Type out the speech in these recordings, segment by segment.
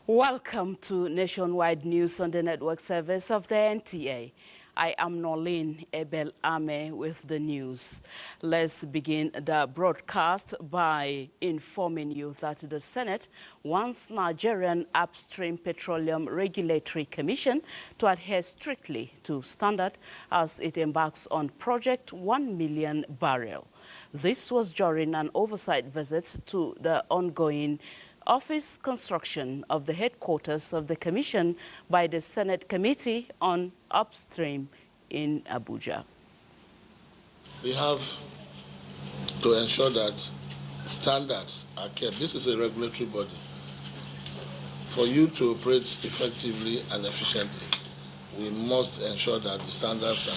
Welcome to Nationwide News on the network service of the NTA. I am Noolyn Abel-Ameh with the news. Let's begin the broadcast by informing you that the Senate wants Nigerian Upstream Petroleum Regulatory Commission to adhere strictly to standard as it embarks on Project 1 Million Barrel. This was during an oversight visit to the ongoing office construction of the headquarters of the Commission by the Senate Committee on Upstream in Abuja. We have to ensure that standards are kept. This is a regulatory body. For you to operate effectively and efficiently, we must ensure that the standards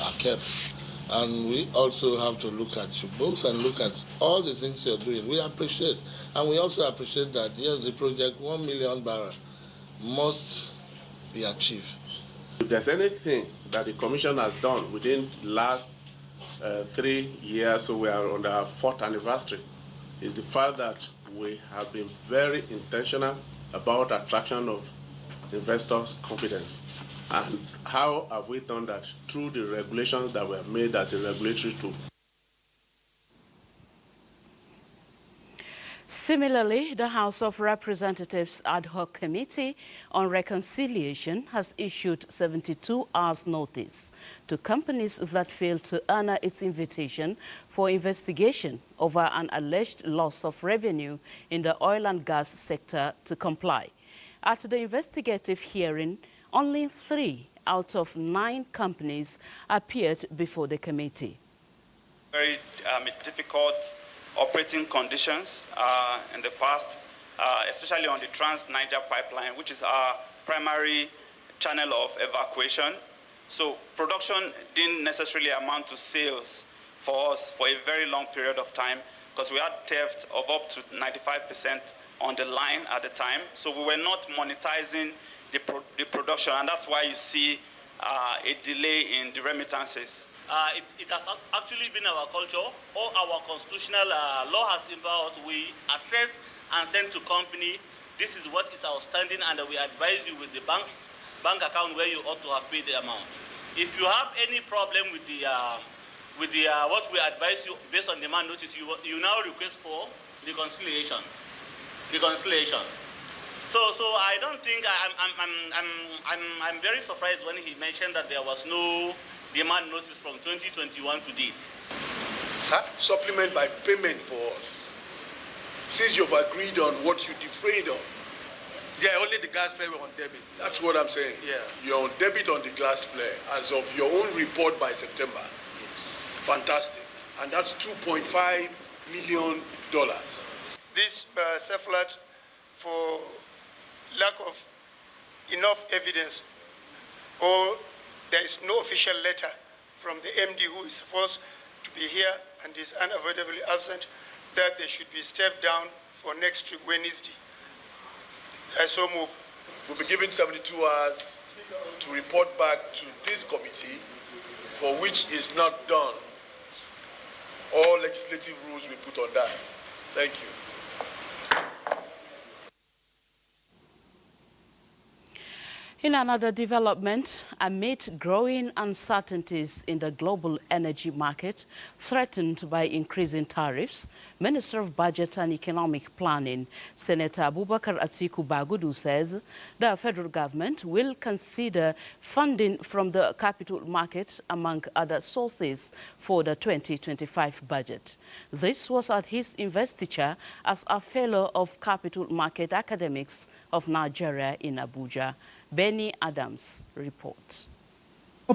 are kept. And we also have to look at your books and look at all the things you're doing. We appreciate, and we also appreciate that, yes, the project 1 million barrel must be achieved. If there's anything that the Commission has done within the last 3 years, so we are on our 4th anniversary, is the fact that we have been very intentional about attraction of investors' confidence. And how have we done that? Through the regulations that were made at the regulatory tool. Similarly, the House of Representatives Ad Hoc Committee on Reconciliation has issued 72 hours notice to companies that failed to honor its invitation for investigation over an alleged loss of revenue in the oil and gas sector to comply. At the investigative hearing, only 3 out of 9 companies appeared before the committee. Very difficult operating conditions in the past, especially on the Trans-Niger pipeline, which is our primary channel of evacuation. So production didn't necessarily amount to sales for us for a very long period of time because we had theft of up to 95% on the line at the time. So we were not monetizing the production, and that's why you see a delay in the remittances. It has actually been our culture, or our constitutional law has empowered. We assess and send to company, this is what is outstanding, and we advise you with the bank account where you ought to have paid the amount. If you have any problem with the what we advise you based on demand notice, you now request for reconciliation. So I don't think I'm very surprised when he mentioned that there was no demand notice from 2021 to date. Supplement by payment for us. Since you've agreed on what you defrayed on. Yeah, only the gas flare on debit. That's what I'm saying. Yeah. You're on debit on the gas flare as of your own report by September. Yes. Fantastic. And that's $2.5 million. This self-alert for lack of enough evidence, or there is no official letter from the MD who is supposed to be here and is unavoidably absent, that they should be stepped down for next week, Wednesday. I so move. We'll be given 72 hours to report back to this committee, for which is not done. All legislative rules we put on that. Thank you. In another development, amid growing uncertainties in the global energy market threatened by increasing tariffs, Minister of Budget and Economic Planning, Senator Abubakar Atiku Bagudu, says the federal government will consider funding from the capital market among other sources for the 2025 budget. This was at his investiture as a fellow of Capital Market Academics of Nigeria in Abuja. Benny Adams reports.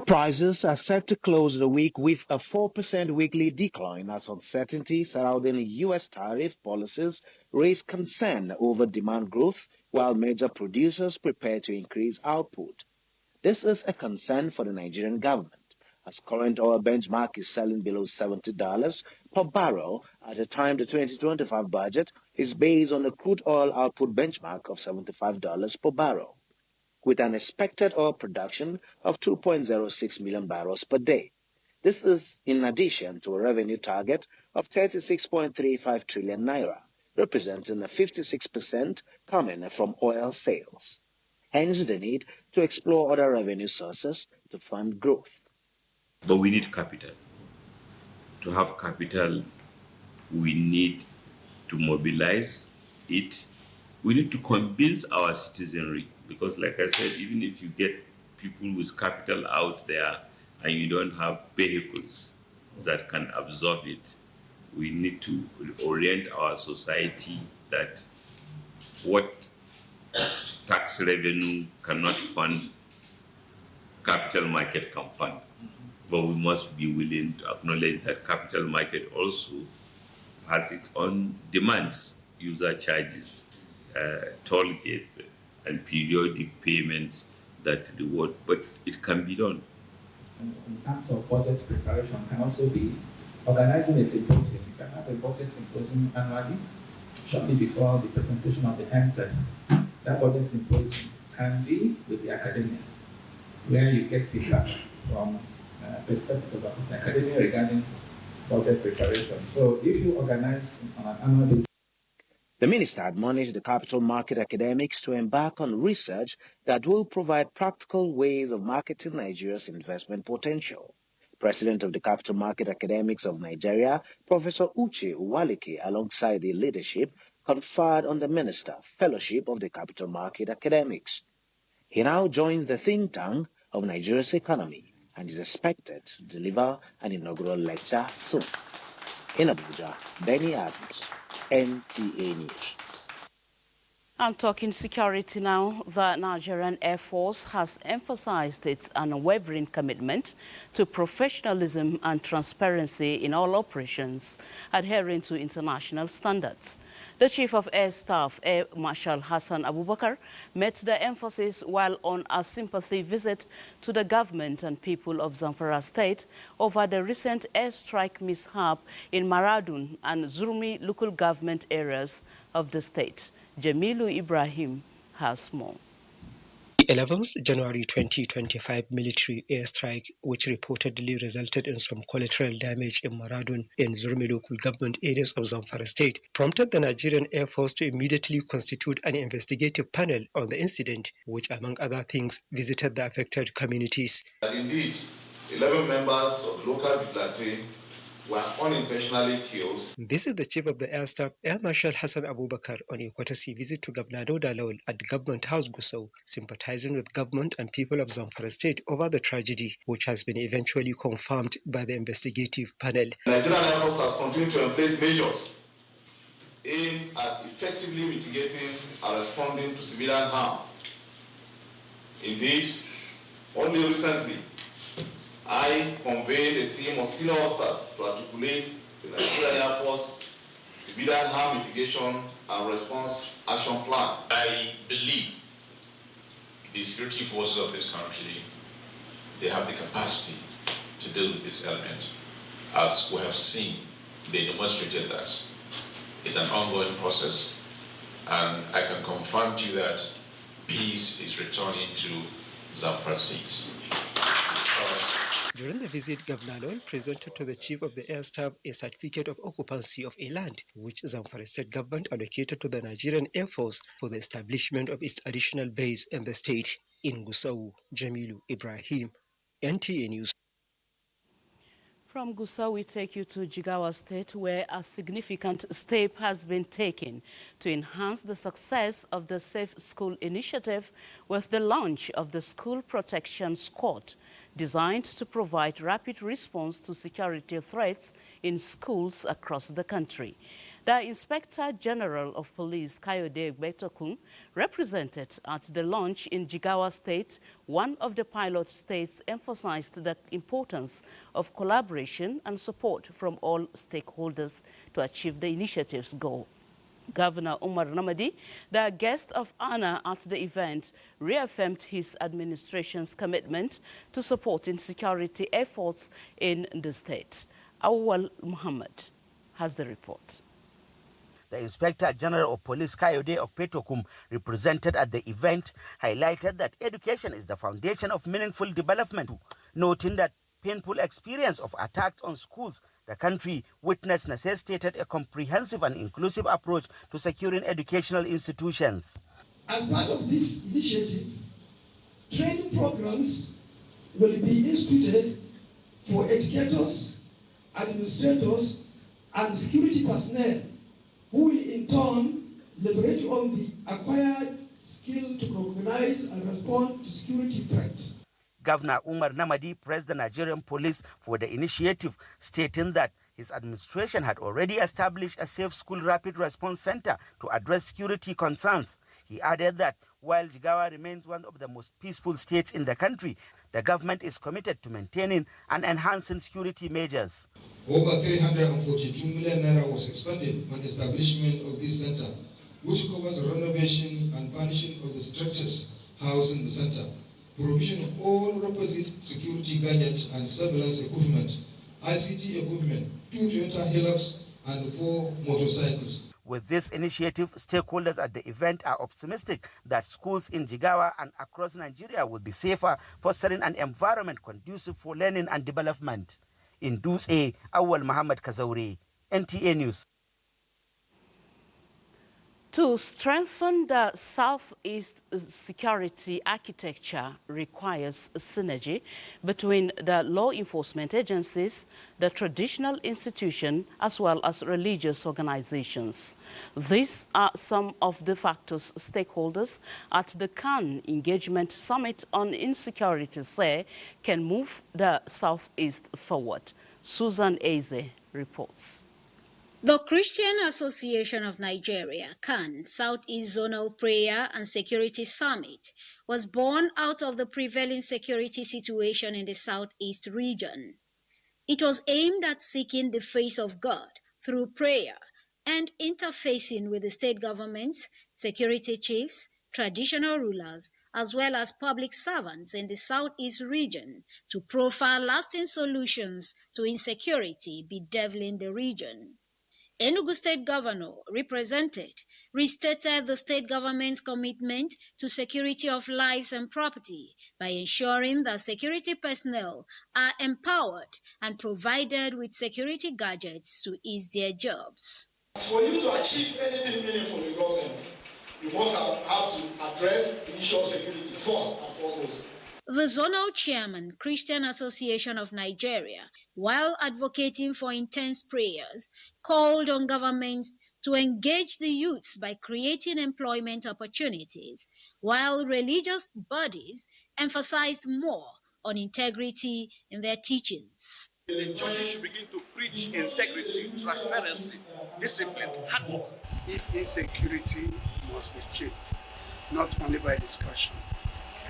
Prices are set to close the week with a 4% weekly decline as uncertainty surrounding U.S. tariff policies raise concern over demand growth while major producers prepare to increase output. This is a concern for the Nigerian government, as current oil benchmark is selling below $70 per barrel at a time the 2025 budget is based on the crude oil output benchmark of $75 per barrel, with an expected oil production of 2.06 million barrels per day. This is in addition to a revenue target of 36.35 trillion naira. representing a 56% coming from oil sales. Hence the need to explore other revenue sources to fund growth. But we need capital. To have capital, we need to mobilize it. We need to convince our citizenry, because like I said, even if you get people with capital out there and you don't have vehicles that can absorb it, we need to orient our society that what tax revenue cannot fund, capital market can fund. But we must be willing to acknowledge that capital market also has its own demands, user charges, toll gates, and periodic payments that reward, but it can be done. In terms of budget preparation, can also be organizing a symposium. You can have a budget symposium annually, shortly before the presentation of the MTEC. That budget symposium can be with the academia, where you get feedbacks from perspective of the academia regarding budget preparation. So if you organize on an annual basis. The minister admonished the capital market academics to embark on research that will provide practical ways of marketing Nigeria's investment potential. President of the Capital Market Academics of Nigeria, Professor Uche Uwalike, alongside the leadership, conferred on the minister fellowship of the Capital Market Academics. He now joins the think tank of Nigeria's economy and is expected to deliver an inaugural lecture soon. In Abuja, Benny Adams, NTA News. I'm talking security now. The Nigerian Air Force has emphasized its unwavering commitment to professionalism and transparency in all operations, adhering to international standards. The Chief of Air Staff, Air Marshal Hassan Abubakar, met the emphasis while on a sympathy visit to the government and people of Zamfara State over the recent airstrike mishap in Maradun and Zurmi local government areas of the state. Jamilu Ibrahim has more. The 11th January 2025 military airstrike, which reportedly resulted in some collateral damage in Maradun and Zurmi local government areas of Zamfara State, prompted the Nigerian Air Force to immediately constitute an investigative panel on the incident, which, among other things, visited the affected communities. And indeed, 11 members of the local vigilante were unintentionally killed. This is the Chief of the Air Staff, Air Marshal Hassan Abubakar, on a courtesy visit to Governor Dauda Lawal at the Government House Gusau, sympathizing with government and people of Zamfara State over the tragedy, which has been eventually confirmed by the investigative panel. The Nigerian Air Force has continued to embrace measures aimed at effectively mitigating and responding to civilian harm. Indeed, only recently, I convened a team of senior officers to articulate the Nigerian Air Force Civilian Harm Mitigation and Response Action Plan. I believe the security forces of this country, they have the capacity to deal with this element. As we have seen, they demonstrated that. It's an ongoing process, and I can confirm to you that peace is returning to Zamfara State. During the visit, Governor Lawal presented to the Chief of the Air Staff a certificate of occupancy of a land, which Zamfara State government allocated to the Nigerian Air Force for the establishment of its additional base in the state. In Gusau, Jamilu Ibrahim, NTA News. From Gusau, we take you to Jigawa State, where a significant step has been taken to enhance the success of the Safe School initiative with the launch of the School Protection Squad, designed to provide rapid response to security threats in schools across the country. The Inspector General of Police, Kayode Gbetokun, represented at the launch in Jigawa State. One of the pilot states emphasized the importance of collaboration and support from all stakeholders to achieve the initiative's goal. Governor Umar Namadi, the guest of honor at the event, reaffirmed his administration's commitment to supporting security efforts in the state. Awal Muhammad has the report. The Inspector General of Police, Kayode Okpetokum, represented at the event, highlighted that education is the foundation of meaningful development, noting that painful experience of attacks on schools, the country witness necessitated a comprehensive and inclusive approach to securing educational institutions. As part of this initiative, training programs will be instituted for educators, administrators, and security personnel who will in turn leverage on the acquired skill to recognize and respond to security threats. Governor Umar Namadi praised the Nigerian police for the initiative, stating that his administration had already established a safe school rapid response center to address security concerns. He added that while Jigawa remains one of the most peaceful states in the country, the government is committed to maintaining and enhancing security measures. Over 342 million naira was expended on the establishment of this center, which covers renovation and furnishing of the structures housed in the center, provision of all requisite security gadgets and surveillance equipment, ICT equipment, 2 Toyota Hilux, and 4 motorcycles. With this initiative, stakeholders at the event are optimistic that schools in Jigawa and across Nigeria will be safer, fostering an environment conducive for learning and development. In Dutse, Awal Muhammad Kazauri, NTA News. To strengthen the Southeast security architecture requires synergy between the law enforcement agencies, the traditional institution, as well as religious organizations. These are some of the factors stakeholders at the Cannes Engagement Summit on Insecurity say can move the Southeast forward. Susan Eze reports. The Christian Association of Nigeria, CAN, Southeast Zonal Prayer and Security Summit, was born out of the prevailing security situation in the Southeast region. It was aimed at seeking the face of God through prayer and interfacing with the state governments, security chiefs, traditional rulers, as well as public servants in the Southeast region to profile lasting solutions to insecurity bedeviling the region. Enugu State Governor, represented, restated the state government's commitment to security of lives and property by ensuring that security personnel are empowered and provided with security gadgets to ease their jobs. For you to achieve anything meaningful in government, you must have to address the issue of security first and foremost. The zonal chairman, Christian Association of Nigeria, while advocating for intense prayers, called on governments to engage the youths by creating employment opportunities, while religious bodies emphasized more on integrity in their teachings. The churches should begin to preach integrity, transparency, discipline, hard work. If insecurity must be changed, not only by discussion,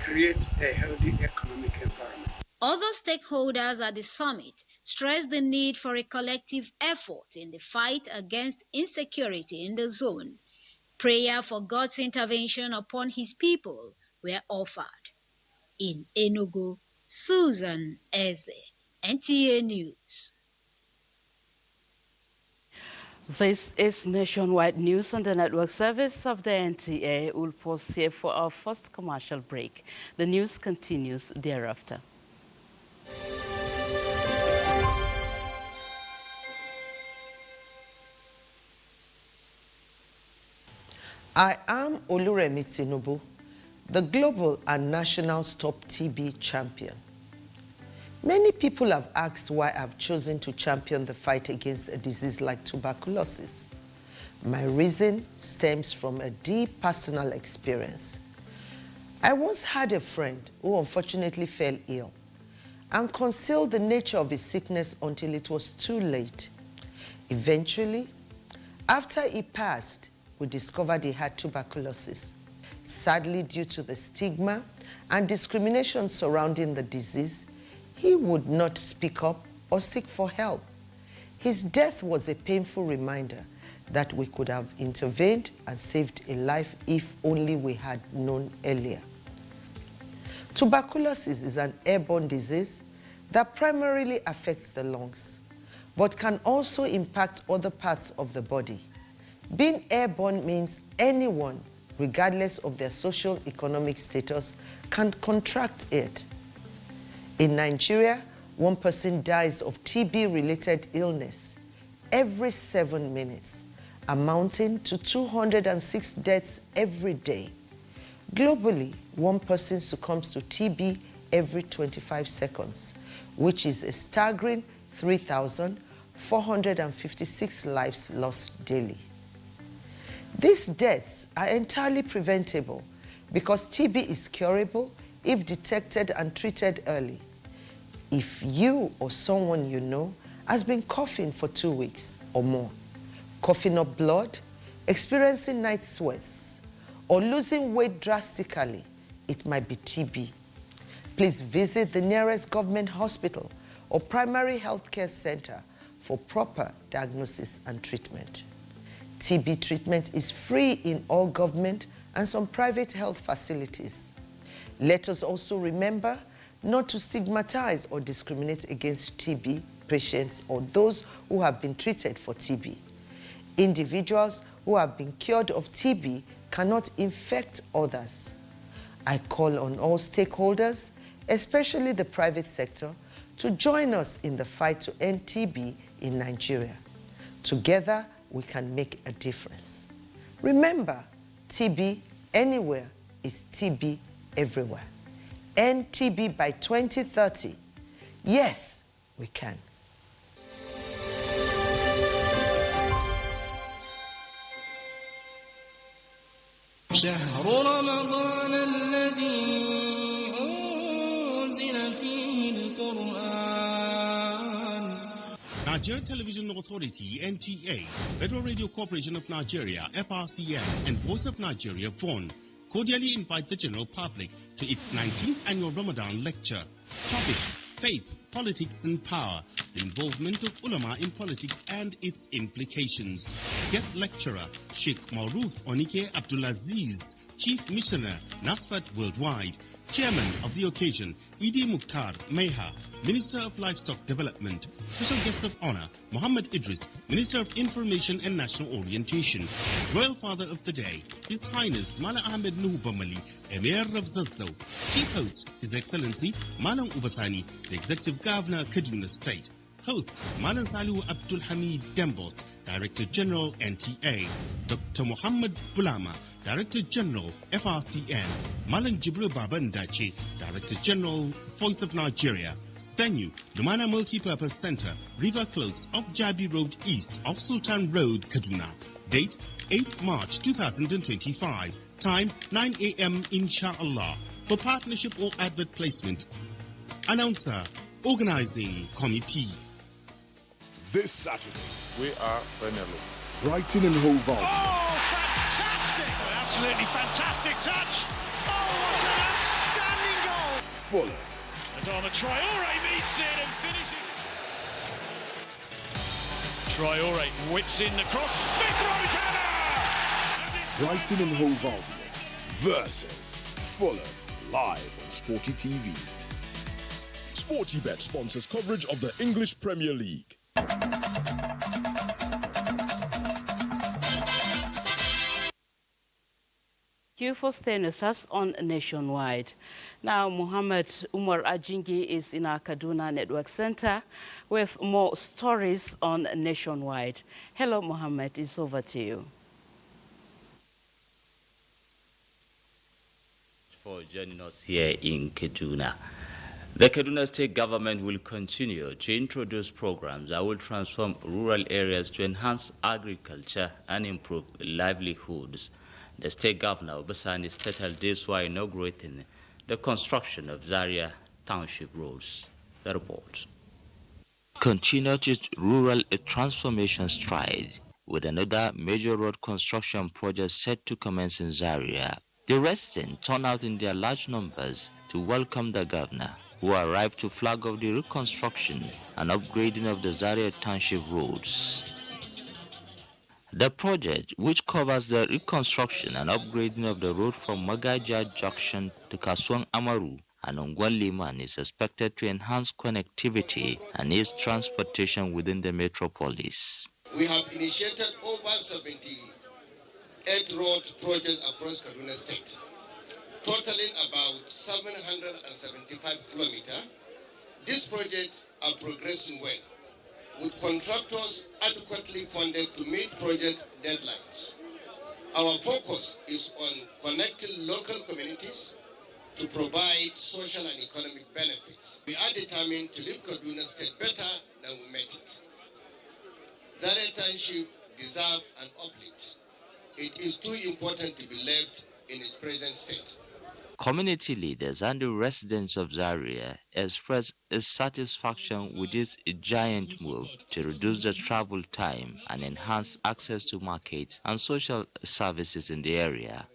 create a healthy economic environment. Other stakeholders at the summit stressed the need for a collective effort in the fight against insecurity in the zone. Prayer for God's intervention upon his people were offered. In Enugu, Susan Eze, NTA News. This is Nationwide News on the network service of the NTA. We'll pause here for our first commercial break. The news continues thereafter. I am Oluremi Tinubu, the global and national Stop TB champion. Many people have asked why I've chosen to champion the fight against a disease like tuberculosis. My reason stems from a deep personal experience. I once had a friend who unfortunately fell ill and concealed the nature of his sickness until it was too late. Eventually, after he passed, we discovered he had tuberculosis. Sadly, due to the stigma and discrimination surrounding the disease, he would not speak up or seek for help. His death was a painful reminder that we could have intervened and saved a life if only we had known earlier. Tuberculosis is an airborne disease that primarily affects the lungs, but can also impact other parts of the body. Being airborne means anyone, regardless of their social economic status, can contract it. In Nigeria, one person dies of TB-related illness every 7 minutes, amounting to 206 deaths every day. Globally, one person succumbs to TB every 25 seconds, which is a staggering 3,456 lives lost daily. These deaths are entirely preventable because TB is curable if detected and treated early. If you or someone you know has been coughing for 2 weeks or more, coughing up blood, experiencing night sweats, or losing weight drastically, it might be TB. Please visit the nearest government hospital or primary healthcare center for proper diagnosis and treatment. TB treatment is free in all government and some private health facilities. Let us also remember not to stigmatize or discriminate against TB patients or those who have been treated for TB. Individuals who have been cured of TB cannot infect others. I call on all stakeholders, especially the private sector, to join us in the fight to end TB in Nigeria. Together, we can make a difference. Remember, TB anywhere is TB everywhere. End TB by 2030. Yes, we can. شهر رمضان الذي أنزل فيه القرآن. Nigerian Television Authority, NTA, Federal Radio Corporation of Nigeria, FRCN, and Voice of Nigeria, VON, cordially invite the general public to its 19th annual Ramadan lecture. Topic: Faith, Politics and Power, the involvement of ulama in politics and its implications. Guest lecturer, Sheikh Maruf Onike Abdulaziz, Chief Missioner, NASFAT Worldwide. Chairman of the occasion, Idi Mukhtar Meha, Minister of Livestock Development. Special guest of honor, Muhammad Idris, Minister of Information and National Orientation. Royal Father of the Day, His Highness Mala Ahmed Nuhu Bamali, Emir of Zazzau. Chief host, His Excellency Malang Ubasani, the Executive Governor, Kaduna State. Host, Malan Salihu Abdul Hamid Dembos, Director General, NTA. Dr. Muhammad Bulama, Director General, FRCN. Malan Jibril Babandachi, Director General, Voice of Nigeria. Venue, Lumana Multipurpose Center, River Close, off Jabi Road East, off Sultan Road, Kaduna. Date, 8 March 2025. Time, 9 a.m. Inshallah. For partnership or advert placement. Announcer, Organizing Committee. This Saturday, we are Premier League. Brighton and Hove Albion. Oh, fantastic! Absolutely fantastic touch. Oh, what an outstanding goal! Fulham. Adama Traore meets it and finishes. Traore whips in the cross. Smith Rowe's header! Brighton and Hove Albion versus Fulham, live on Sporty TV. SportyBet sponsors coverage of the English Premier League. Thank you for staying with us on Nationwide. Now, Muhammad Umar Ajingi is in our Kaduna Network Center with more stories on Nationwide. Hello, Muhammad. It's over to you. For joining us here in Kaduna. The Kaduna State government will continue to introduce programs that will transform rural areas to enhance agriculture and improve livelihoods. The state governor, Obasani, stated this while inaugurating the construction of Zaria Township roads. The report. Continued its rural transformation stride with another major road construction project set to commence in Zaria. The residents turned out in their large numbers to welcome the governor, who arrived to flag off the reconstruction and upgrading of the Zaria Township roads. The project, which covers the reconstruction and upgrading of the road from Magaja Junction to Kasuang Amaru and Ongwan Liman, is expected to enhance connectivity and ease transportation within the metropolis. We have initiated over 78 road projects across Kaduna State, totaling about 775 kilometers, These projects are progressing well, with contractors adequately funded to meet project deadlines. Our focus is on connecting local communities to provide social and economic benefits. We are determined to leave Kaduna State better than we met it. Zaria Township deserves an uplift. It is too important to be left in its present state. Community leaders and the residents of Zaria expressed satisfaction with this giant move to reduce the travel time and enhance access to markets and social services in the area.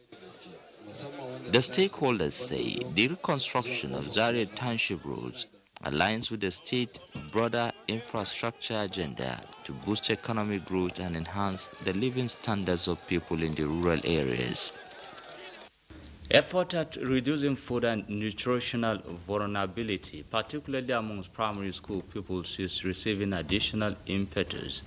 The stakeholders say the reconstruction of Zaria Township roads aligns with the state's broader infrastructure agenda to boost economic growth and enhance the living standards of people in the rural areas. Effort at reducing food and nutritional vulnerability, particularly amongst primary school pupils, is receiving additional impetus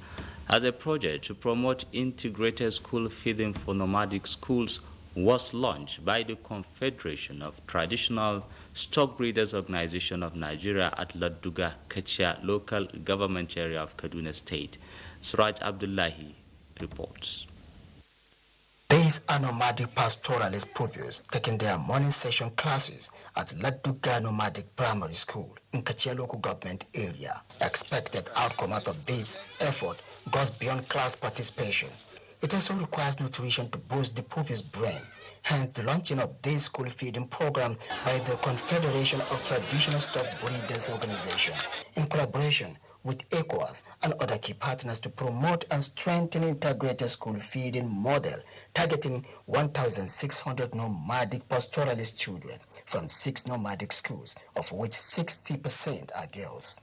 as a project to promote integrated school feeding for nomadic schools was launched by the Confederation of Traditional Stock Breeders Organization of Nigeria at Ladoga, Kachia, local government area of Kaduna State. Suraj Abdullahi reports. These are nomadic pastoralist pupils taking their morning session classes at Ladoga Nomadic Primary School in Kachia local government area. Expected outcome out of this effort goes beyond class participation. It also requires nutrition to boost the pupils' brain. Hence, the launching of this school feeding program by the Confederation of Traditional Stock Breeders Organization in collaboration with ECOWAS and other key partners to promote and strengthen integrated school feeding model targeting 1,600 nomadic pastoralist children from 6 nomadic schools, of which 60% are girls.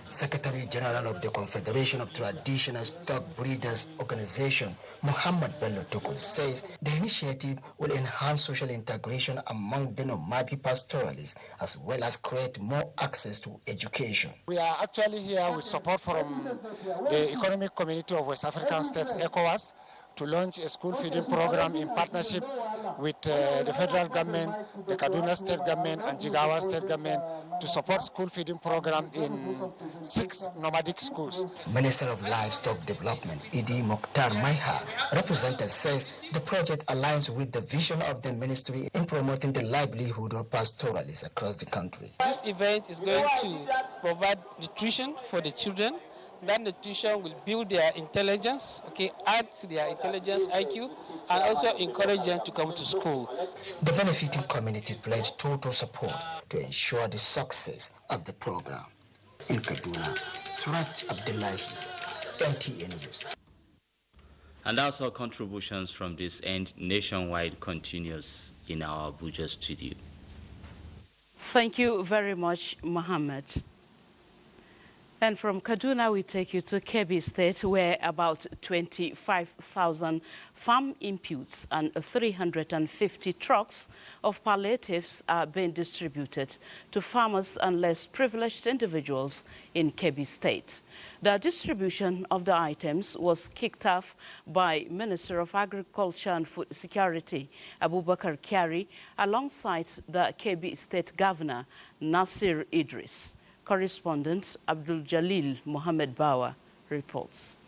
Secretary General of the Confederation of Traditional Stock Breeders Organization, Muhammad Bello Tuku, says the initiative will enhance social integration among the nomadic pastoralists as well as create more access to education. We are actually here with support from the Economic Community of West African States, ECOWAS, to launch a school feeding program in partnership with the federal government, the Kaduna State government, and Jigawa State government to support school feeding program in 6 nomadic schools. Minister of Livestock Development, Idi Mokhtar Maiha, representative, says the project aligns with the vision of the ministry in promoting the livelihood of pastoralists across the country. This event is going to provide nutrition for the children. That nutrition will build their intelligence, add to their intelligence IQ, and also encourage them to come to school. The benefiting community pledged total support to ensure the success of the program. In Kaduna, Suraj Abdullahi, NTA News. And that's our contributions from this end. Nationwide continues in our Abuja studio. Thank you very much, Mohammed. And from Kaduna, we take you to Kebbi State, where about 25,000 farm inputs and 350 trucks of palliatives are being distributed to farmers and less privileged individuals in Kebbi State. The distribution of the items was kicked off by Minister of Agriculture and Food Security, Abubakar Kyari, alongside the Kebbi State Governor, Nasir Idris. Correspondent Abdul Jalil Mohammed Bawa reports.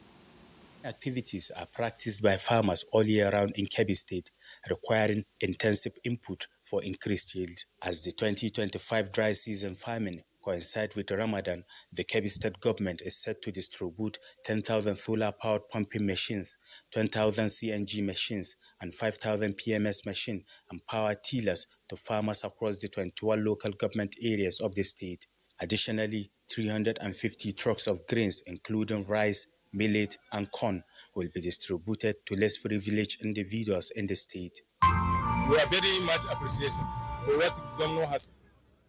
Activities are practiced by farmers all year round in Kebbi State, requiring intensive input for increased yield. As the 2025 dry season farming coincides with Ramadan, the Kebbi State government is set to distribute 10,000 solar-powered pumping machines, 10,000 CNG machines, and 5,000 PMS machines and power tillers to farmers across the 21 local government areas of the state. Additionally, 350 trucks of grains, including rice, millet, and corn, will be distributed to less privileged individuals in the state. We are very much appreciative for what the governor has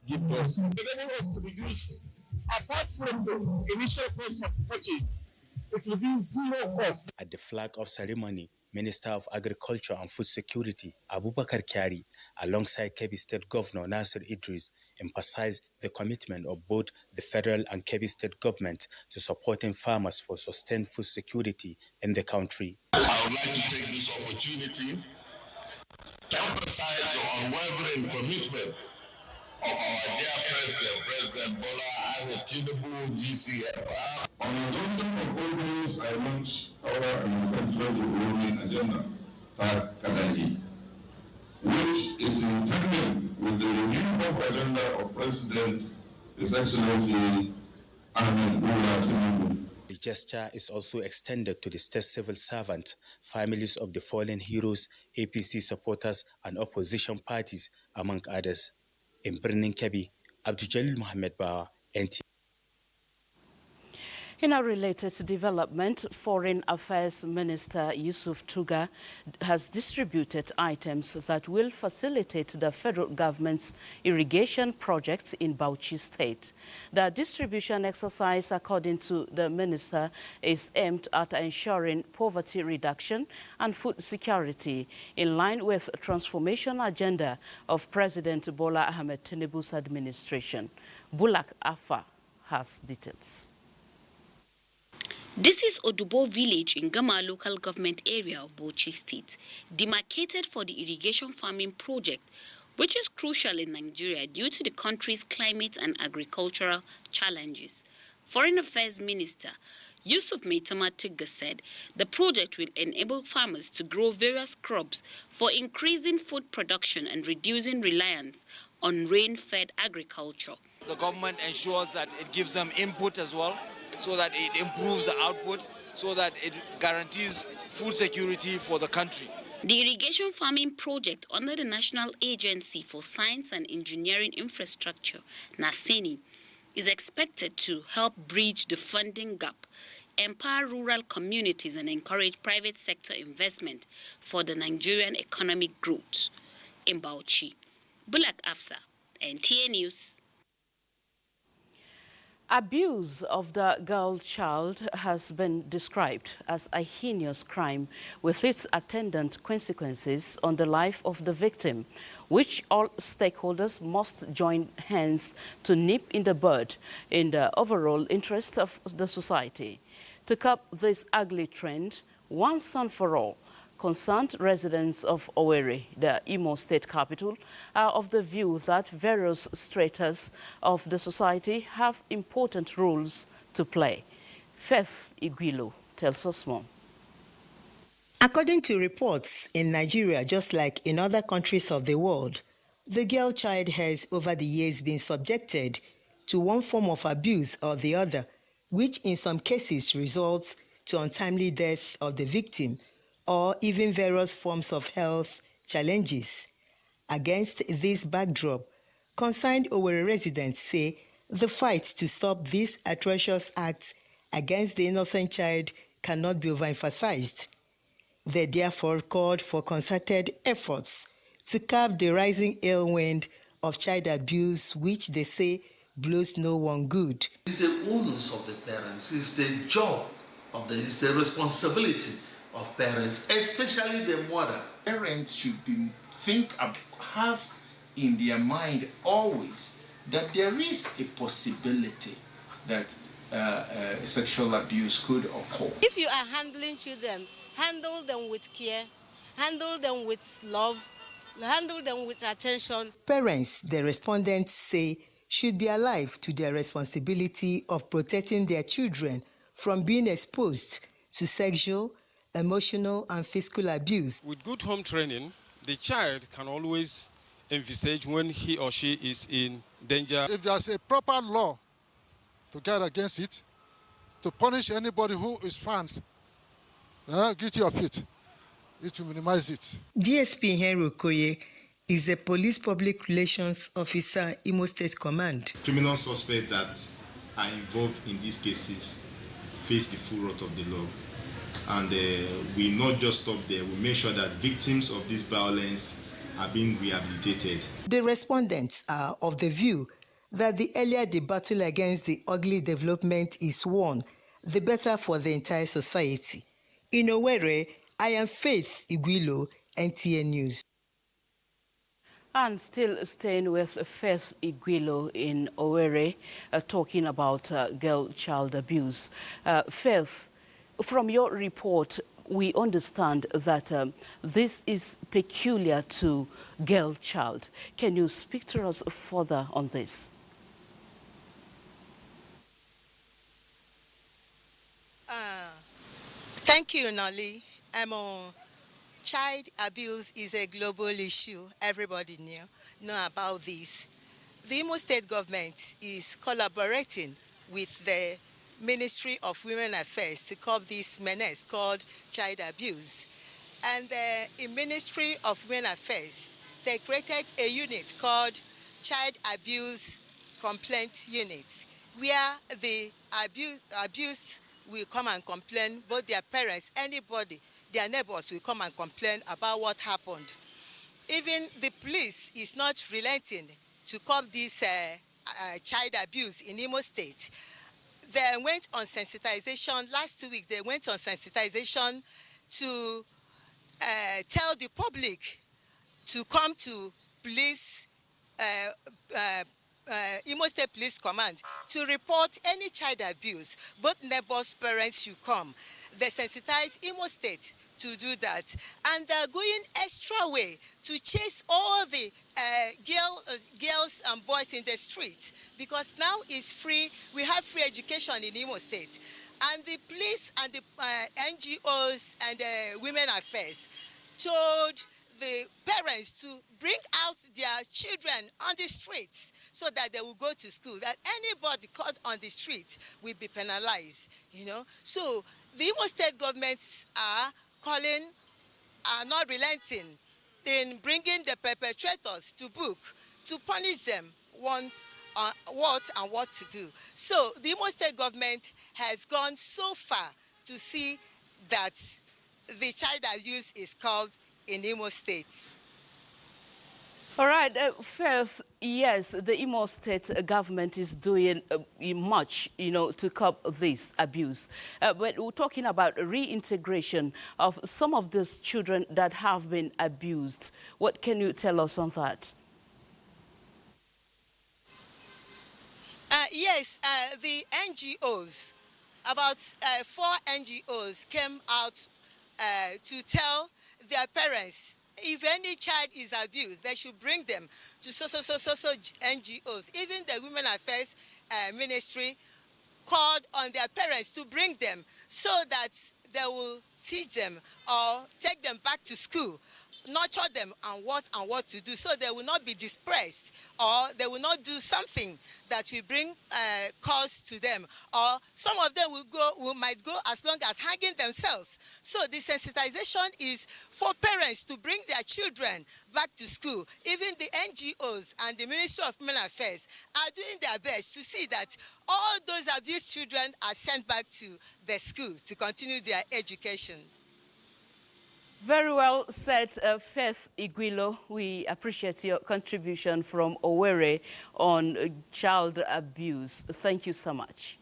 given us. Enabling us to reduce, apart from the initial cost of purchase, it will be zero cost. At the flag-off ceremony, Minister of Agriculture and Food Security, Abubakar Kyari, alongside Kebbi State Governor Nasir Idris, emphasized the commitment of both the federal and Kebbi State government to supporting farmers for sustained food security in the country. I would like to take this opportunity to emphasize the unwavering commitment of our dear President, President Bola Tinubu GCFR. On the adoption of all those, I launch our agricultural development agenda, Kadagi, which is in tandem with the renewable agenda of President His Excellency Ahmed Bola Tinubu. The gesture is also extended to the state civil servant, families of the fallen heroes, APC supporters, and opposition parties, among others. In Birnin Kebbi, Abdul Mohammed Bawa, NTA. In a related development, Foreign Affairs Minister Yusuf Tuga has distributed items that will facilitate the federal government's irrigation projects in Bauchi State. The distribution exercise, according to the minister, is aimed at ensuring poverty reduction and food security in line with the transformation agenda of President Bola Ahmed Tinubu's administration. Bulak Afa has details. This is Odubo village in Gama local government area of Bauchi State, demarcated for the irrigation farming project, which is crucial in Nigeria due to the country's climate and agricultural challenges. Foreign Affairs Minister Yusuf Maitama Tigga said the project will enable farmers to grow various crops for increasing food production and reducing reliance on rain-fed agriculture. The government ensures that it gives them input as well, so that it improves the output, so that it guarantees food security for the country. The irrigation farming project under the National Agency for Science and Engineering Infrastructure, NASENI, is expected to help bridge the funding gap, empower rural communities and encourage private sector investment for the Nigerian economic growth. In Bauchi, Bulak Afsa, NTA News. Abuse of the girl child has been described as a heinous crime with its attendant consequences on the life of the victim, which all stakeholders must join hands to nip in the bud in the overall interest of the society. To curb this ugly trend, once and for all, concerned residents of Owerri, the Imo state capital, are of the view that various stratas of the society have important roles to play. Faith Iguilo tells us more. According to reports, in Nigeria, just like in other countries of the world, the girl child has over the years been subjected to one form of abuse or the other, which in some cases results to untimely death of the victim, or even various forms of health challenges. Against this backdrop, concerned Owerri residents say the fight to stop these atrocious acts against the innocent child cannot be overemphasized. They therefore called for concerted efforts to curb the rising ill wind of child abuse, which they say blows no one good. It's the onus of the parents, it's the job of it's the responsibility of parents, especially the mother. Parents should have in their mind always that there is a possibility that sexual abuse could occur. If you are handling children, handle them with care, handle them with love, handle them with attention. Parents, the respondents say, should be alive to their responsibility of protecting their children from being exposed to sexual, emotional and physical abuse. With good home training, the child can always envisage when he or she is in danger. If there's a proper law to guard against it, to punish anybody who is found guilty of it, it will minimize it. DSP Henry Okoye is the police public relations officer, Imo State Command. Criminal suspects that are involved in these cases face the full wrath of the law. And we not just stop there, we make sure that victims of this violence are being rehabilitated. The respondents are of the view that the earlier the battle against the ugly development is won, the better for the entire society. In Owerri, I am Faith Iguilo, NTA News. And still staying with Faith Iguilo in Owerri, talking about girl child abuse. Faith, from your report, we understand that this is peculiar to girl child. Can you speak to us further on this? Thank you, Nolly. Child abuse is a global issue. Everybody know about this. The Imo State government is collaborating with the Ministry of Women Affairs to curb this menace called child abuse. And the Ministry of Women Affairs, they created a unit called Child Abuse Complaint Unit, where the abused will come and complain, both their parents, anybody, their neighbors will come and complain about what happened. Even the police is not relenting to curb this child abuse in Imo State. They went on sensitization, last 2 weeks they went on sensitization to tell the public to come to police, Imo State Police Command to report any child abuse. Both neighbors' parents should come. They sensitize Imo State to do that. And they're going extra way to chase all the girls and boys in the streets, because now it's free. We have free education in Imo State. And the police and the NGOs and Women Affairs told the parents to bring out their children on the streets so that they will go to school, that anybody caught on the street will be penalized, So the Imo State governments are not relenting in bringing the perpetrators to book to punish them what to do. So the Imo State government has gone so far to see that the child abuse is curbed in Imo State. All right, Faith, yes, the Imo State government is doing much, to curb this abuse. But we're talking about reintegration of some of these children that have been abused. What can you tell us on that? Yes, the NGOs, about 4 NGOs came out to tell their parents if any child is abused, they should bring them to so NGOs. Even the Women Affairs Ministry called on their parents to bring them so that they will teach them or take them back to school, nurture them on what to do, so they will not be dispersed or they will not do something that will bring cause to them, or some of them might go as long as hanging themselves. So the sensitization is for parents to bring their children back to school. Even the NGOs and the Ministry of Women Affairs are doing their best to see that all those abused children are sent back to the school to continue their education. Very well said, Faith Iguilo. We appreciate your contribution from Owerri on child abuse. Thank you so much.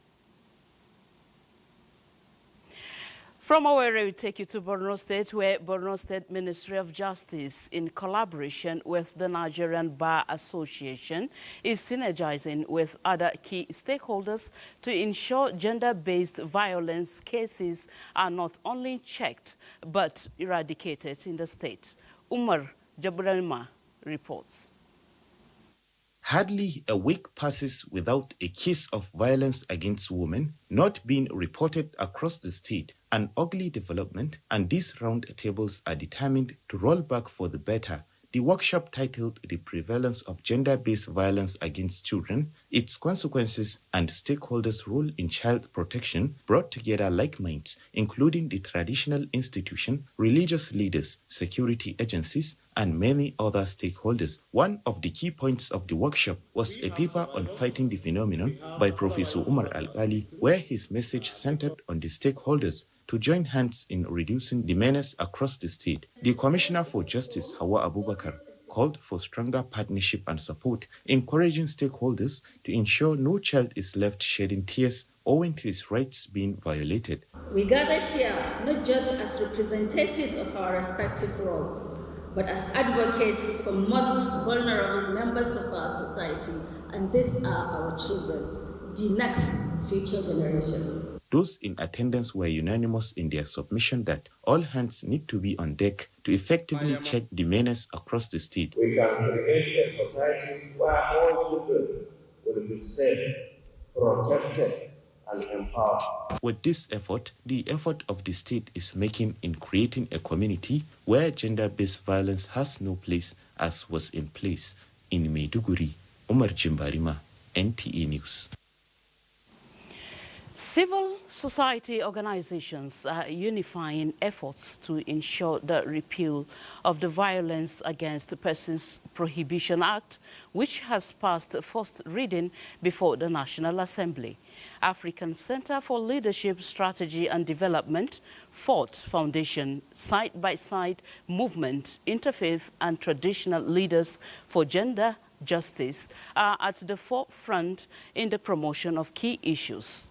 From Owerri, we take you to Borno State, where Borno State Ministry of Justice, in collaboration with the Nigerian Bar Association, is synergizing with other key stakeholders to ensure gender-based violence cases are not only checked, but eradicated in the state. Umar Jabralma reports. Hardly a week passes without a case of violence against women not being reported across the state, an ugly development, and these roundtables are determined to roll back for the better. The workshop, titled The Prevalence of Gender-Based Violence Against Children, Its Consequences and Stakeholders' Role in Child Protection, brought together like minds, including the traditional institution, religious leaders, security agencies, and many other stakeholders. One of the key points of the workshop was a paper on fighting the phenomenon by Professor Umar Al-Ali, where his message centered on the stakeholders to join hands in reducing the menace across the state. The Commissioner for Justice, Hawa Abubakar, called for stronger partnership and support, encouraging stakeholders to ensure no child is left shedding tears owing to his rights being violated. We gather here not just as representatives of our respective roles, but as advocates for most vulnerable members of our society, and these are our children, the next future generation. Those in attendance were unanimous in their submission that all hands need to be on deck to effectively check the menace across the state. We can create a society where all children will be safe, protected, and empowered. With this effort, the effort of the state is making in creating a community where gender-based violence has no place, as was in place in Maiduguri. Umar Jimbarima, NTA News. Civil society organizations are unifying efforts to ensure the repeal of the Violence Against Persons Prohibition Act, which has passed first reading before the National Assembly. African Center for Leadership, Strategy and Development, Fort Foundation, Side-by-Side Movement, Interfaith and Traditional Leaders for Gender Justice are at the forefront in the promotion of key issues.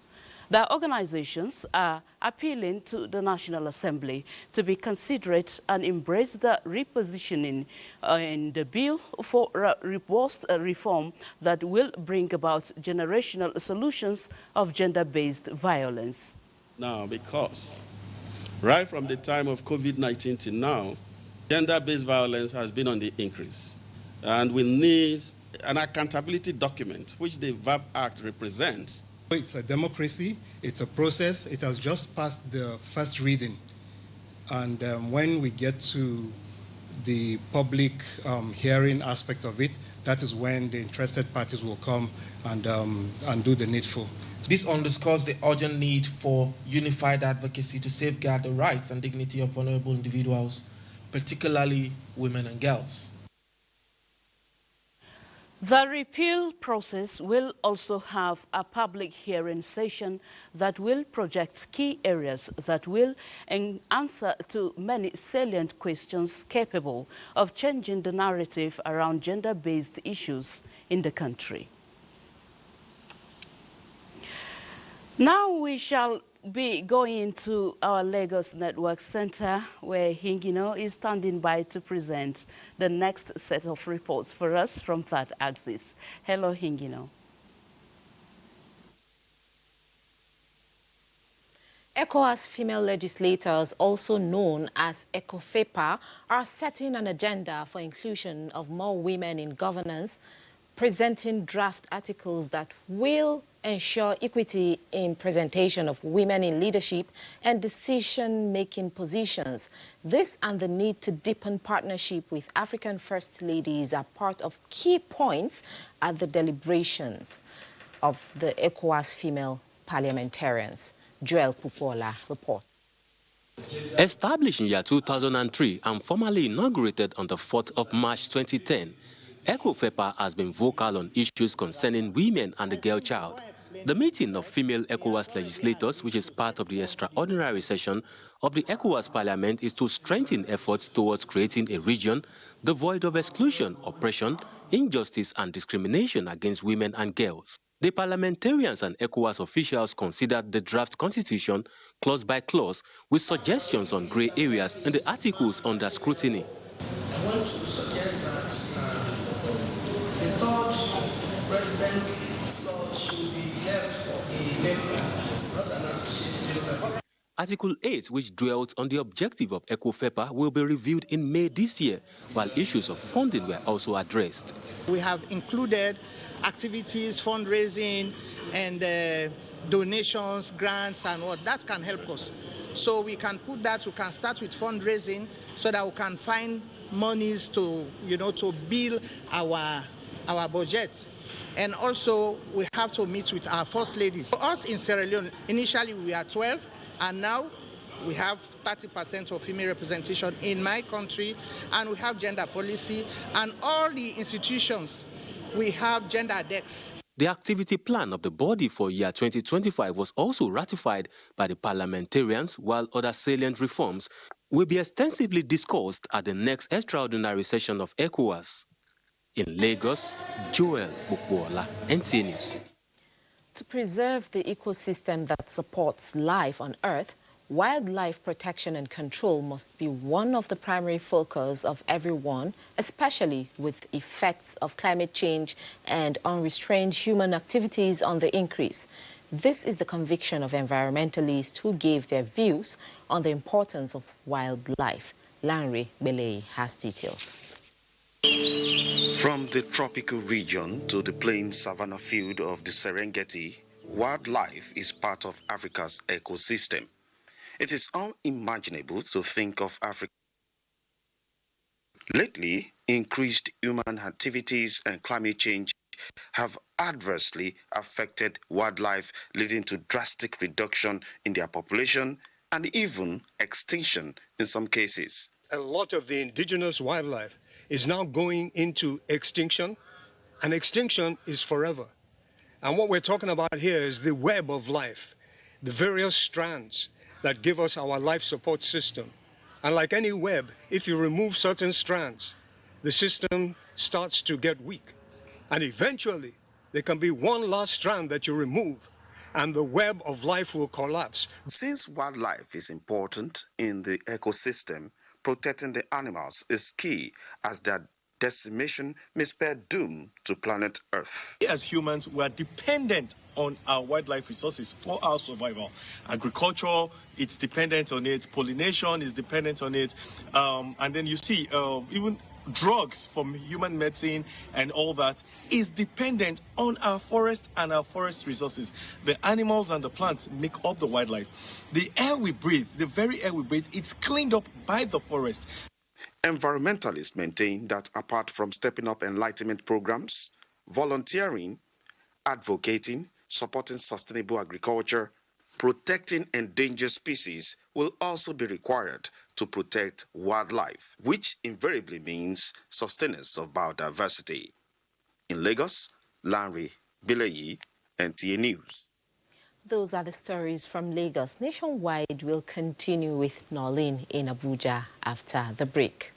The organizations are appealing to the National Assembly to be considerate and embrace the repositioning in the bill for robust reform that will bring about generational solutions of gender-based violence. Now, because right from the time of COVID-19 till now, gender-based violence has been on the increase. And we need an accountability document, which the VAP Act represents. It's a democracy, it's a process, it has just passed the first reading. And when we get to the public hearing aspect of it, that is when the interested parties will come and do the needful. This underscores the urgent need for unified advocacy to safeguard the rights and dignity of vulnerable individuals, particularly women and girls. The repeal process will also have a public hearing session that will project key areas that will answer to many salient questions capable of changing the narrative around gender-based issues in the country. Now we shall be going to our Lagos Network Center, where Hingino is standing by to present the next set of reports for us from that axis. Hello, Hingino. ECOWAS female legislators, also known as ECOFEPA, are setting an agenda for inclusion of more women in governance, presenting draft articles that will ensure equity in presentation of women in leadership and decision-making positions. This and the need to deepen partnership with African First Ladies are part of key points at the deliberations of the ECOWAS female parliamentarians. Joel Pupola reports. Established in year 2003 and formally inaugurated on the 4th of March 2010, ECOFEPA has been vocal on issues concerning women and the girl child. The meeting of female ECOWAS legislators, which is part of the extraordinary session of the ECOWAS Parliament, is to strengthen efforts towards creating a region devoid of exclusion, oppression, injustice and discrimination against women and girls. The parliamentarians and ECOWAS officials considered the draft constitution clause by clause with suggestions on grey areas in the articles under scrutiny. I want to suggest that the third president slot should be left for a member, not an associated member. Article 8, which dwelt on the objective of ECOFEPA, will be reviewed in May this year, while issues of funding were also addressed. We have included activities, fundraising, and donations, grants, and what that can help us. So we can put that, we can start with fundraising so that we can find monies to, to build our budget. And also, we have to meet with our first ladies. For us in Sierra Leone, initially we are 12, and now we have 30% of female representation in my country, and we have gender policy, and all the institutions, we have gender decks. The activity plan of the body for year 2025 was also ratified by the parliamentarians, while other salient reforms will be extensively discussed at the next extraordinary session of ECOWAS. In Lagos, Joel Bukwola, NTA News. To preserve the ecosystem that supports life on Earth, wildlife protection and control must be one of the primary focus of everyone, especially with effects of climate change and unrestrained human activities on the increase. This is the conviction of environmentalists who gave their views on the importance of wildlife. Lanre Belay has details. From the tropical region to the plain savanna field of the Serengeti, wildlife is part of Africa's ecosystem. It is unimaginable to think of Africa. Lately, increased human activities and climate change have adversely affected wildlife, leading to drastic reduction in their population and even extinction in some cases. A lot of the indigenous wildlife is now going into extinction, and extinction is forever. And what we're talking about here is the web of life, the various strands that give us our life support system. And like any web, if you remove certain strands, the system starts to get weak. And eventually, there can be one last strand that you remove, and the web of life will collapse. Since wildlife is important in the ecosystem, protecting the animals is key, as their decimation may spell doom to planet Earth. As humans, we are dependent on our wildlife resources for our survival. Agriculture, it's dependent on it. Pollination is dependent on it. And then you see, even drugs from human medicine and all that is dependent on our forest and our forest resources. The animals and the plants make up the wildlife. The air we breathe, the very air we breathe, it's cleaned up by the forest. Environmentalists maintain that apart from stepping up enlightenment programs, volunteering, advocating, supporting sustainable agriculture, protecting endangered species will also be required to protect wildlife, which invariably means sustenance of biodiversity. In Lagos, Lanre Belay, NTA News. Those are the stories from Lagos. Nationwide will continue with Noolyn in Abuja after the break.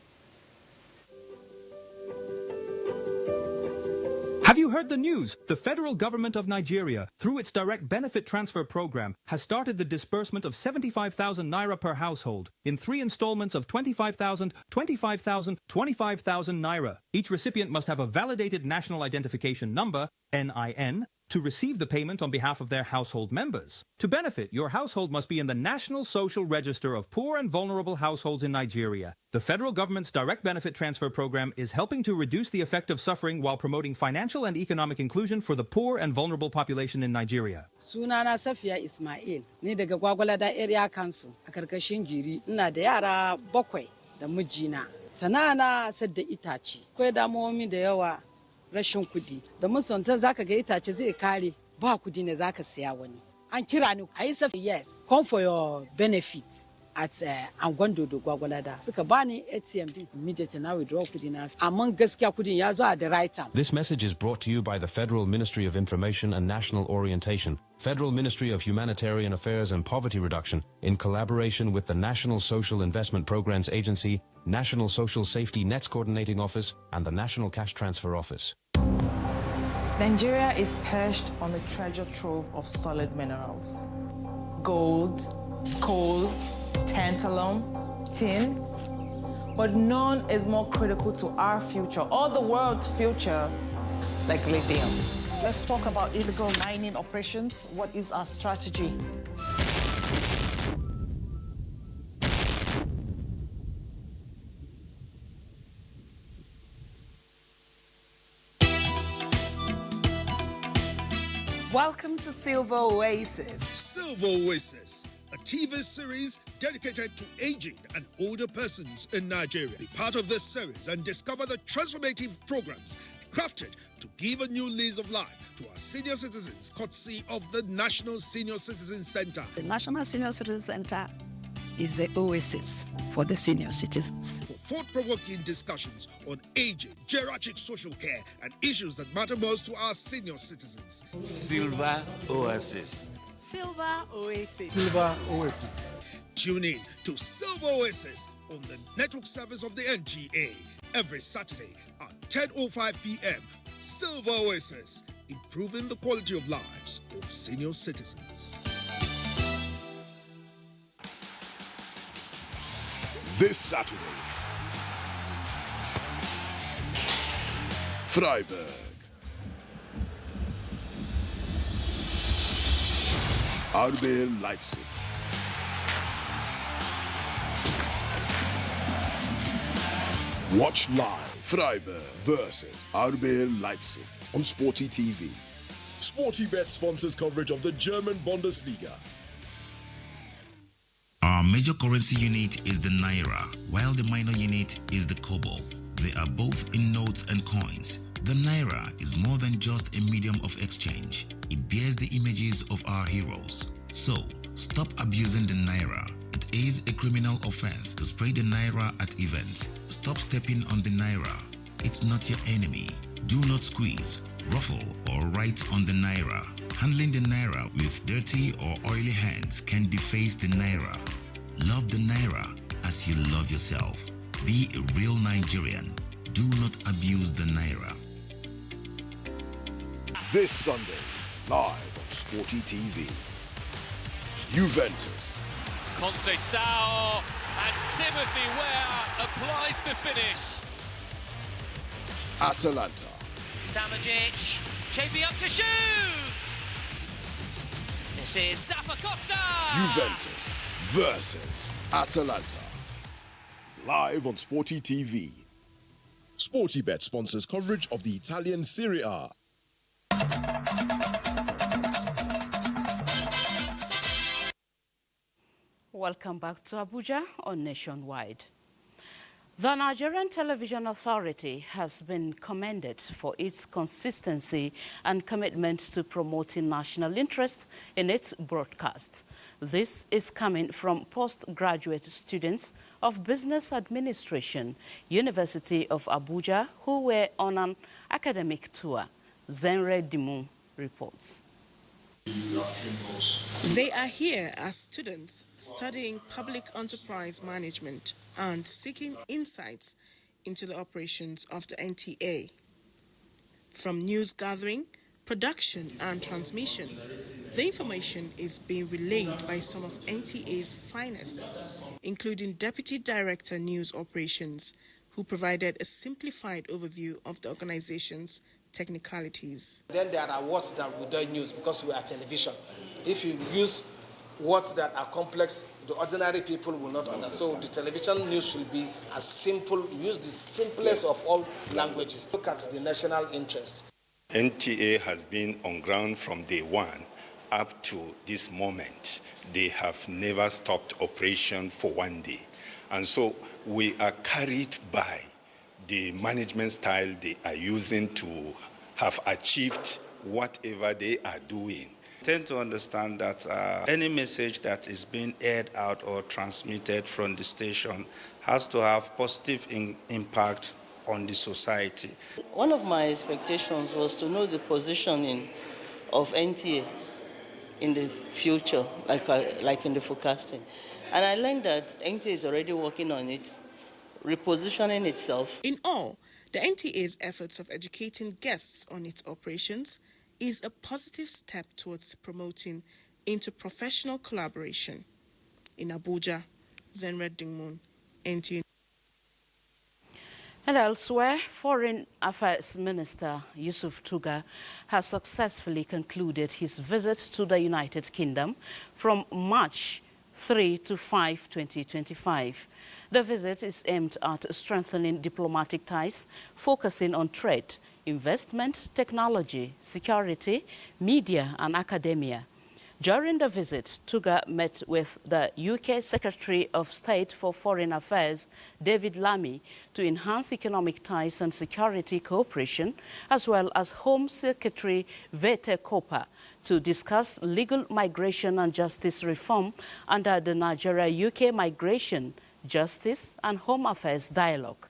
Have you heard the news? The federal government of Nigeria, through its direct benefit transfer program, has started the disbursement of 75,000 naira per household in 3 installments of 25,000, 25,000, 25,000 naira. Each recipient must have a validated national identification number, NIN, to receive the payment on behalf of their household members. To benefit, your household must be in the National Social Register of Poor and Vulnerable Households in Nigeria. The federal government's direct benefit transfer program is helping to reduce the effect of suffering while promoting financial and economic inclusion for the poor and vulnerable population in Nigeria. Sunana Safiya Ismail, ni daga Gwagwalada Area Council a karkashin Giri. Ina da yara 7 da mijina. Sana'ana sadda itace. Akwai damuwomi da yawa. Rashin kudi da musanta zaka ga itace zai kare ba kudi ne zaka siya wani an kira ni I said yes come for your benefit at Angondo do Gwagwalada suka bani ATM din immediately na withdraw kudi na amma gaskiya kudin ya zo at the right time. This message is brought to you by the Federal Ministry of Information and National Orientation, Federal Ministry of Humanitarian Affairs and Poverty Reduction, in collaboration with the National Social Investment Programs Agency, National Social Safety Nets Coordinating Office, and the National Cash Transfer Office. Nigeria is perched on the treasure trove of solid minerals. Gold, coal, tantalum, tin. But none is more critical to our future, or the world's future, like lithium. Let's talk about illegal mining operations. What is our strategy? Welcome to Silver Oasis. Silver Oasis, a TV series dedicated to aging and older persons in Nigeria. Be part of this series and discover the transformative programs crafted to give a new lease of life to our senior citizens, courtesy of the National Senior Citizen Center. The National Senior Citizen Center is the oasis for the senior citizens. For thought-provoking discussions on aging, geriatric social care, and issues that matter most to our senior citizens. Silver Oasis. Silver Oasis. Silver Oasis. Tune in to Silver Oasis on the network service of the NTA every Saturday at 10:05 p.m. Silver Oasis, improving the quality of lives of senior citizens. This Saturday, Freiburg. RB Leipzig. Watch live Freiburg versus RB Leipzig on Sporty TV. SportyBet sponsors coverage of the German Bundesliga. Our major currency unit is the Naira, while the minor unit is the Kobo. They are both in notes and coins. The Naira is more than just a medium of exchange. It bears the images of our heroes. So, stop abusing the Naira. It is a criminal offense to spray the Naira at events. Stop stepping on the Naira. It's not your enemy. Do not squeeze, ruffle, or write on the Naira. Handling the Naira with dirty or oily hands can deface the Naira. Love the Naira as you love yourself. Be a real Nigerian. Do not abuse the Naira. This Sunday, live on Sporty TV. Juventus. Conceição and Timothy Weah applies the finish. Atalanta. Samajic, JB up to shoot. This is Zappacosta. Juventus versus Atalanta. Live on Sporty TV. SportyBet sponsors coverage of the Italian Serie A. Welcome back to Abuja on Nationwide. The Nigerian Television Authority has been commended for its consistency and commitment to promoting national interest in its broadcast. This is coming from postgraduate students of Business Administration, University of Abuja, who were on an academic tour. Zenre Dimu reports. They are here as students studying public enterprise management and seeking insights into the operations of the NTA. From news gathering, production and transmission, the information is being relayed by some of NTA's finest, including Deputy Director News Operations, who provided a simplified overview of the organization's technicalities. Then there are words that we don't use because we are television. If you use words that are complex, the ordinary people will not understand. So the television news should be as simple, use the simplest of all languages. Look at the national interest. NTA has been on ground from day one up to this moment. They have never stopped operation for one day. And so we are carried by the management style they are using to have achieved whatever they are doing. I tend to understand that any message that is being aired out or transmitted from the station has to have positive impact on the society. One of my expectations was to know the positioning of NTA in the future, like in the forecasting. And I learned that NTA is already working on it, repositioning itself. In all, the NTA's efforts of educating guests on its operations is a positive step towards promoting interprofessional collaboration. In Abuja, Zenred Dingmun, NTA. And elsewhere, Foreign Affairs Minister Yusuf Tuga has successfully concluded his visit to the United Kingdom from March 3 to 5, 2025. The visit is aimed at strengthening diplomatic ties, focusing on trade, investment, technology, security, media, and academia. During the visit, Tuga met with the UK Secretary of State for Foreign Affairs, David Lammy, to enhance economic ties and security cooperation, as well as Home Secretary Vete Kopa to discuss legal migration and justice reform under the Nigeria-UK Migration, Justice and Home Affairs Dialogue.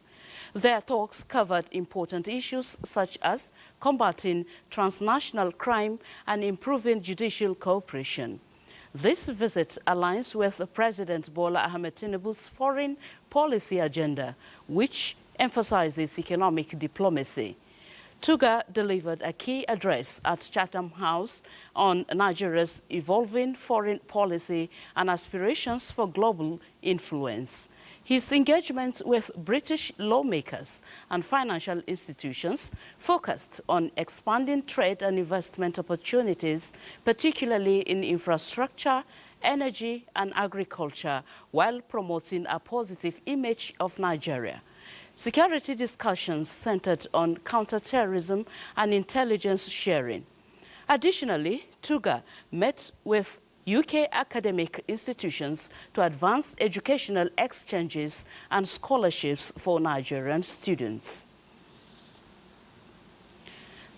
Their talks covered important issues such as combating transnational crime and improving judicial cooperation. This visit aligns with President Bola Ahmed Tinubu's foreign policy agenda, which emphasizes economic diplomacy. Tuga delivered a key address at Chatham House on Nigeria's evolving foreign policy and aspirations for global influence. His engagements with British lawmakers and financial institutions focused on expanding trade and investment opportunities, particularly in infrastructure, energy and agriculture, while promoting a positive image of Nigeria. Security discussions centered on counterterrorism and intelligence sharing. Additionally, Tuga met with UK academic institutions to advance educational exchanges and scholarships for Nigerian students.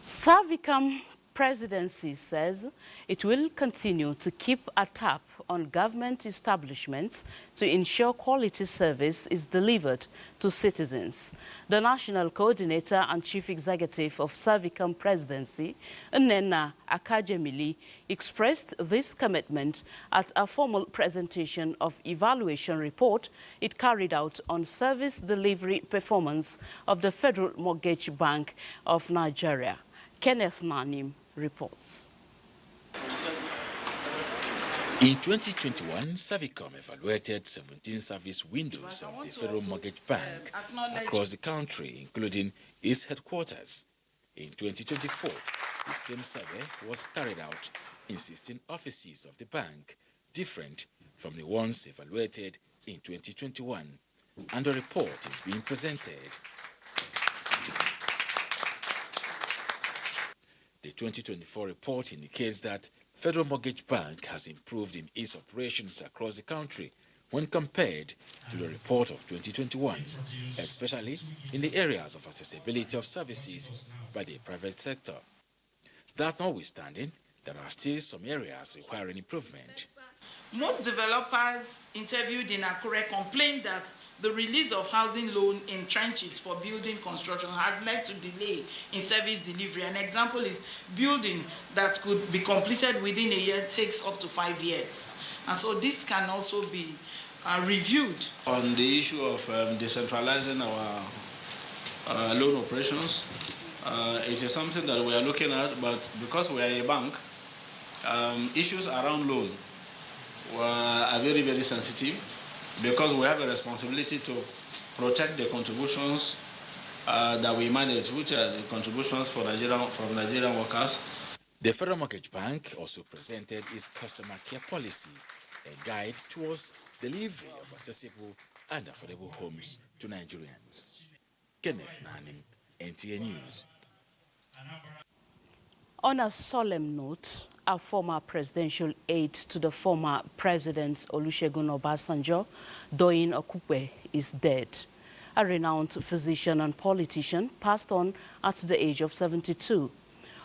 Savicam Presidency says it will continue to keep a tap on government establishments to ensure quality service is delivered to citizens. The National Coordinator and Chief Executive of Savicam Presidency, Nnenna Akajemili, expressed this commitment at a formal presentation of evaluation report it carried out on service delivery performance of the Federal Mortgage Bank of Nigeria. Kenneth Nanim reports. In 2021, Savicam evaluated 17 service windows of the Federal Mortgage Bank across the country, including its headquarters. In 2024, the same survey was carried out in 16 offices of the bank, different from the ones evaluated in 2021, and the report is being presented. The 2024 report indicates that Federal Mortgage Bank has improved in its operations across the country when compared to the report of 2021, especially in the areas of accessibility of services by the private sector. That notwithstanding, there are still some areas requiring improvement. Most developers interviewed in Akure complained that the release of housing loan in trenches for building construction has led to delay in service delivery. An example is building that could be completed within a year takes up to 5 years. And so this can also be reviewed. On the issue of decentralizing our loan operations, it is something that we are looking at, but because we are a bank, issues around loan are very, very sensitive because we have a responsibility to protect the contributions that we manage, which are the contributions from Nigerian workers. The Federal Mortgage Bank also presented its customer care policy, a guide towards delivery of accessible and affordable homes to Nigerians. Kenneth Nanim, NTA News. On a solemn note, a former presidential aide to the former President Olusegun Obasanjo, Doyin Okupe, is dead. A renowned physician and politician passed on at the age of 72.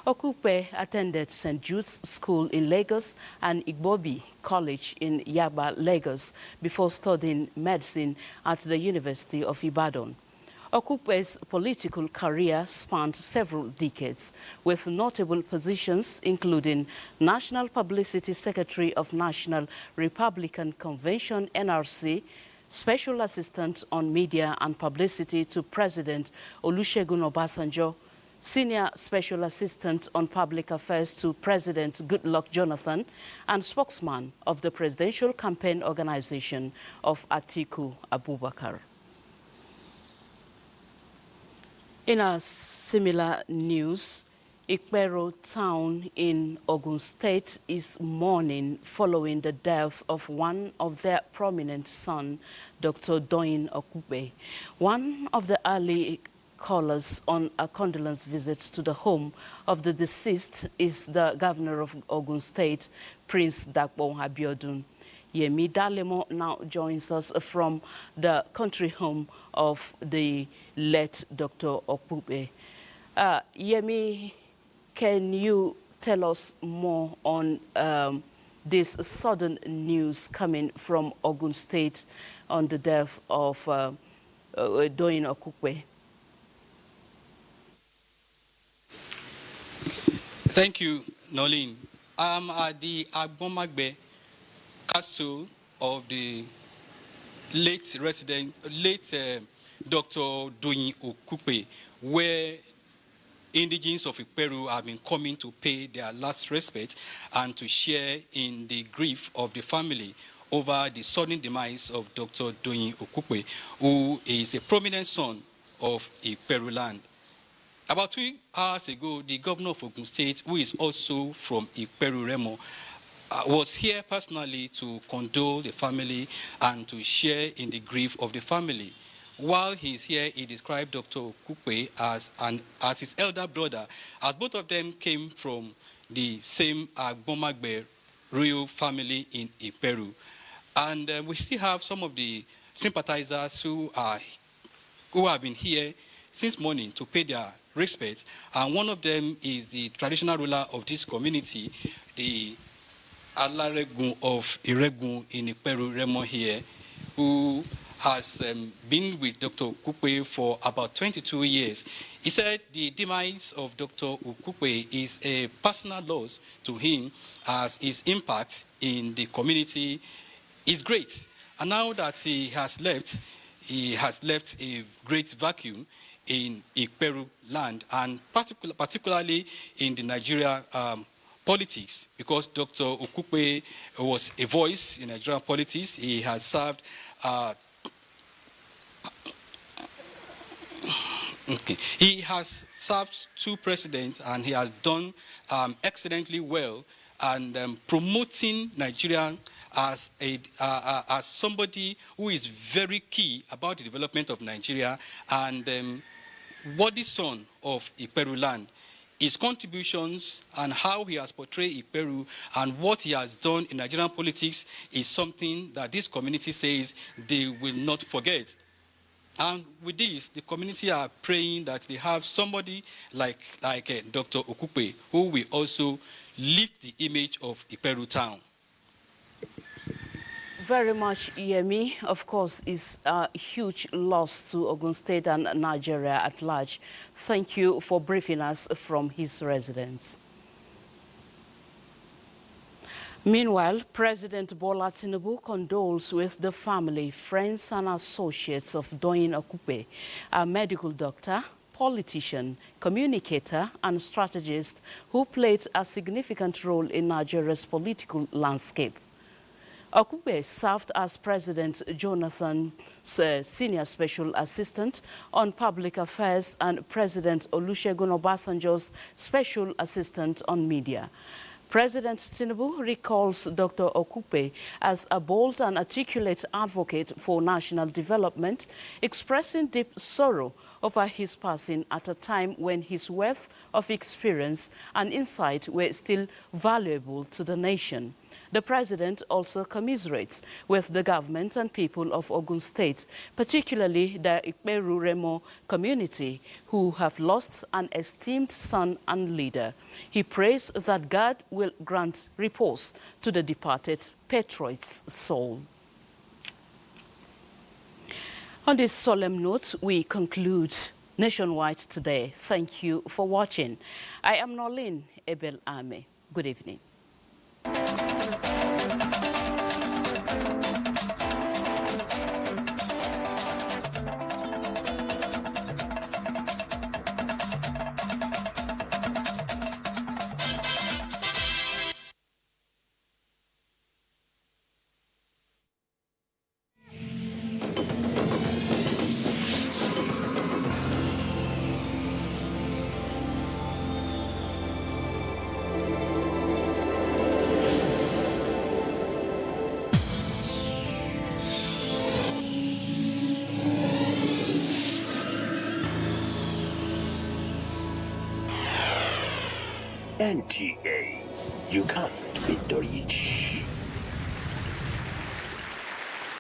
Okupe attended St. Jude's School in Lagos and Igbobi College in Yaba, Lagos, before studying medicine at the University of Ibadan. Okupe's political career spanned several decades, with notable positions including National Publicity Secretary of National Republican Convention, NRC, Special Assistant on Media and Publicity to President Olusegun Obasanjo, Senior Special Assistant on Public Affairs to President Goodluck Jonathan, and spokesman of the Presidential Campaign Organization of Atiku Abubakar. In a similar news, Ikpero town in Ogun State is mourning following the death of one of their prominent son, Dr. Doyin Okupe. One of the early callers on a condolence visit to the home of the deceased is the governor of Ogun State, Prince Dakpo Abiodun. Yemi Dalemo now joins us from the country home of the late Dr. Okupe. Yemi, can you tell us more on this sudden news coming from Ogun State on the death of Doyin Okupe? Thank you, Noolyn. I'm at the Agbomagbe Castle of the late Dr. Doyin Okupe, where indigenes of Iperu have been coming to pay their last respect and to share in the grief of the family over the sudden demise of Dr. Doyin Okupe, who is a prominent son of Iperu land. About 2 hours ago, the governor of Ogun State, who is also from Iperu Remo, was here personally to condole the family and to share in the grief of the family. While he's here, he described Dr. Okupe as his elder brother, as both of them came from the same Abel-Ameh royal family in Iperu. And we still have some of the sympathizers who have been here since morning to pay their respects. And one of them is the traditional ruler of this community, the Alaregun of Iregun in Iperu Remo here, who has been with Dr. Okupe for about 22 years. He said the demise of Dr. Okupe is a personal loss to him, as his impact in the community is great. And now that he has left a great vacuum in Iperu land, and particularly in the Nigeria politics, because Dr. Okupe was a voice in Nigerian politics. He has served He has served 2 presidents, and he has done excellently well, and promoting Nigeria as somebody who is very key about the development of Nigeria, and worthy son of Iperu land. His contributions and how he has portrayed Iperu and what he has done in Nigerian politics is something that this community says they will not forget. And with this, the community are praying that they have somebody like Dr. Okupe, who will also lift the image of Iperu town. Very much, Yemi. Of course, is a huge loss to Ogun State and Nigeria at large. Thank you for briefing us from his residence. Meanwhile, President Bola Tinubu condoles with the family, friends and associates of Doyin Okupe, a medical doctor, politician, communicator and strategist who played a significant role in Nigeria's political landscape. Okupe served as President Jonathan's senior special assistant on public affairs and President Olusegun Obasanjo's special assistant on media. President Tinubu recalls Dr. Okupe as a bold and articulate advocate for national development, expressing deep sorrow over his passing at a time when his wealth of experience and insight were still valuable to the nation. The president also commiserates with the government and people of Ogun State, particularly the Iperu Remo community, who have lost an esteemed son and leader. He prays that God will grant repose to the departed patriot's soul. On this solemn note, we conclude Nationwide today. Thank you for watching. I am Noolyn Abel-Ameh. Good evening. NTA, you can't beat the rich.